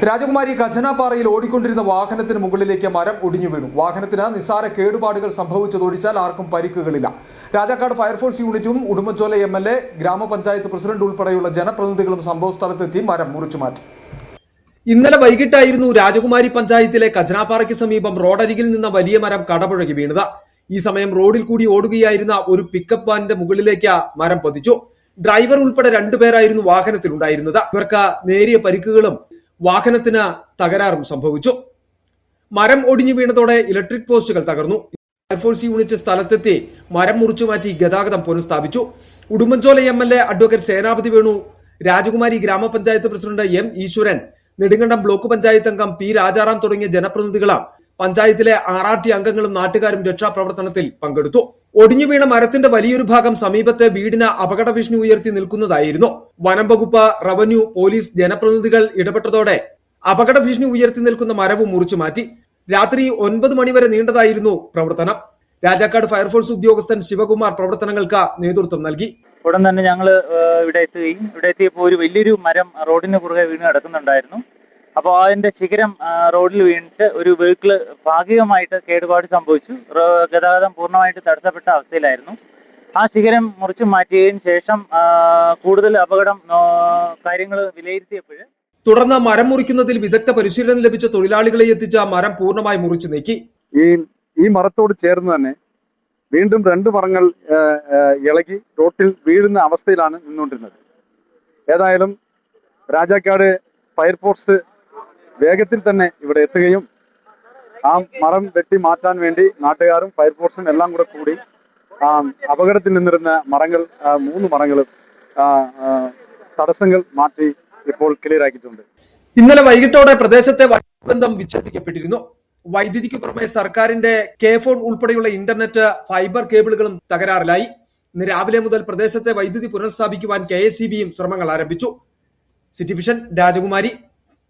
രാജകുമാരി ഖജനാപ്പാറയിൽ ഓടിക്കൊണ്ടിരുന്ന വാഹനത്തിന് മുകളിലേക്ക് മരം ഒടിഞ്ഞു വീണു. വാഹനത്തിന് നിസ്സാര കേടുപാടുകൾ സംഭവിച്ചതൊഴിച്ചാൽ ആർക്കും പരിക്കുകളില്ല. രാജാക്കാട് ഫയർഫോഴ്സ് യൂണിറ്റും ഉടുമ്പൻചോല MLA, ഗ്രാമപഞ്ചായത്ത് പ്രസിഡന്റ് ഉൾപ്പെടെയുള്ള ജനപ്രതിനിധികളും സംഭവസ്ഥലത്തെത്തി മരം മുറിച്ചുമാറ്റി. ഇന്നലെ വൈകിട്ടായിരുന്നു രാജകുമാരി പഞ്ചായത്തിലെ ഖജനാപ്പാറയ്ക്ക് സമീപം റോഡരികിൽ നിന്ന വലിയ മരം കടപുഴകി വീണത്. ഈ സമയം റോഡിൽ കൂടി ഓടുകയായിരുന്ന ഒരു പിക്കപ്പ് വാനിന്റെ മുകളിലേക്ക് മരം പതിച്ചു. ഡ്രൈവർ ഉൾപ്പെടെ 2 പേരായിരുന്നു വാഹനത്തിലുണ്ടായിരുന്നത്. ഇവർക്ക് നേരിയ പരിക്കുകളും വാഹനത്തിന് തകരാറും സംഭവിച്ചു. മരം ഒടിഞ്ഞു വീണതോടെ ഇലക്ട്രിക് പോസ്റ്റുകൾ തകർന്നു. ഫയർഫോഴ്സ് യൂണിറ്റ് സ്ഥലത്തെത്തി മരം മുറിച്ചുമാറ്റി ഗതാഗതം പുനഃസ്ഥാപിച്ചു. ഉടുമ്പൻചോല MLA അഡ്വക്കേറ്റ് സേനാപതി വേണു, രാജകുമാരി ഗ്രാമപഞ്ചായത്ത് പ്രസിഡന്റ് M. ഈശ്വരൻ, നെടുങ്കണ്ടം ബ്ലോക്ക് പഞ്ചായത്ത് അംഗം P. രാജാറാം തുടങ്ങിയ ജനപ്രതിനിധികളും പഞ്ചായത്തിലെ RRT അംഗങ്ങളും നാട്ടുകാരും രക്ഷാപ്രവർത്തനത്തിൽ പങ്കെടുത്തു. ഒടിഞ്ഞു വീണ മരത്തിന്റെ വലിയൊരു ഭാഗം സമീപത്തെ വീടിന് അപകട ഭീഷണി ഉയർത്തി നിൽക്കുന്നതായിരുന്നു. വനം വകുപ്പ്, റവന്യൂ, പോലീസ്, ജനപ്രതിനിധികൾ ഇടപെട്ടതോടെ അപകട ഭീഷണി ഉയർത്തി നിൽക്കുന്ന മരവും മുറിച്ചു മാറ്റി. രാത്രി 9 മണിവരെ നീണ്ടതായിരുന്നു പ്രവർത്തനം. രാജാക്കാട് ഫയർഫോഴ്സ് ഉദ്യോഗസ്ഥൻ ശിവകുമാർ പ്രവർത്തനങ്ങൾക്ക് നേതൃത്വം നൽകി. ഉടൻ തന്നെ ഞങ്ങൾ ഇവിടെ എത്തിയപ്പോൾ ഒരു വലിയൊരു മരം റോഡിന് കുറുകെ വീണ് കിടക്കുന്നുണ്ടായിരുന്നു. അപ്പോൾ അതിന്റെ ശിഖരം റോഡിൽ വീണിട്ട് ഒരു വെഹിക്കിള് ഭാഗികമായിട്ട് കേടുപാട് സംഭവിച്ചു. ഗതാഗതം പൂർണ്ണമായിട്ട് തടസ്സപ്പെട്ട അവസ്ഥയിലായിരുന്നു. ആ ശിഖരം മുറിച്ചു മാറ്റിയതിന് ശേഷം കൂടുതൽ അപകടം കാര്യങ്ങൾ വിലയിരുത്തിയപ്പോൾ തുടർന്ന് മരം മുറിക്കുന്നതിൽ വിദഗ്ധ പരിശീലനം ലഭിച്ച തൊഴിലാളികളെ എത്തിച്ച മരം പൂർണ്ണമായി മുറിച്ചു നീക്കി. ഈ മരത്തോട് ചേർന്ന് തന്നെ വീണ്ടും 2 മരങ്ങൾ ഇളകി റോട്ടിൽ വീഴുന്ന അവസ്ഥയിലാണ് നിന്നുകൊണ്ടിരുന്നത്. ഏതായാലും രാജാക്കാട് ഫയർഫോഴ്സ് വേഗത്തിൽ തന്നെ ഇവിടെ എത്തുകയും ആ മരം വെട്ടി മാറ്റാൻ വേണ്ടി നാട്ടുകാരും ഫയർഫോഴ്സും എല്ലാം കൂടി അപകടത്തിൽ നിന്നിരുന്ന മരങ്ങൾ 3 മരങ്ങളും തടസ്സങ്ങൾ മാറ്റി ഇപ്പോൾ ക്ലിയർ ആക്കിയിട്ടുണ്ട്. ഇന്നലെ വൈകിട്ടോടെ പ്രദേശത്തെ ബന്ധം വിച്ഛേദിക്കപ്പെട്ടിരുന്നു. വൈദ്യുതിക്ക് പുറമെ സർക്കാരിന്റെ K-ഫോൺ ഉൾപ്പെടെയുള്ള ഇന്റർനെറ്റ് ഫൈബർ കേബിളുകളും തകരാറിലായി. ഇന്ന് രാവിലെ മുതൽ പ്രദേശത്തെ വൈദ്യുതി പുനഃസ്ഥാപിക്കുവാൻ KSEBയും ശ്രമങ്ങൾ ആരംഭിച്ചു. സിറ്റി വിഷൻ, രാജകുമാരി.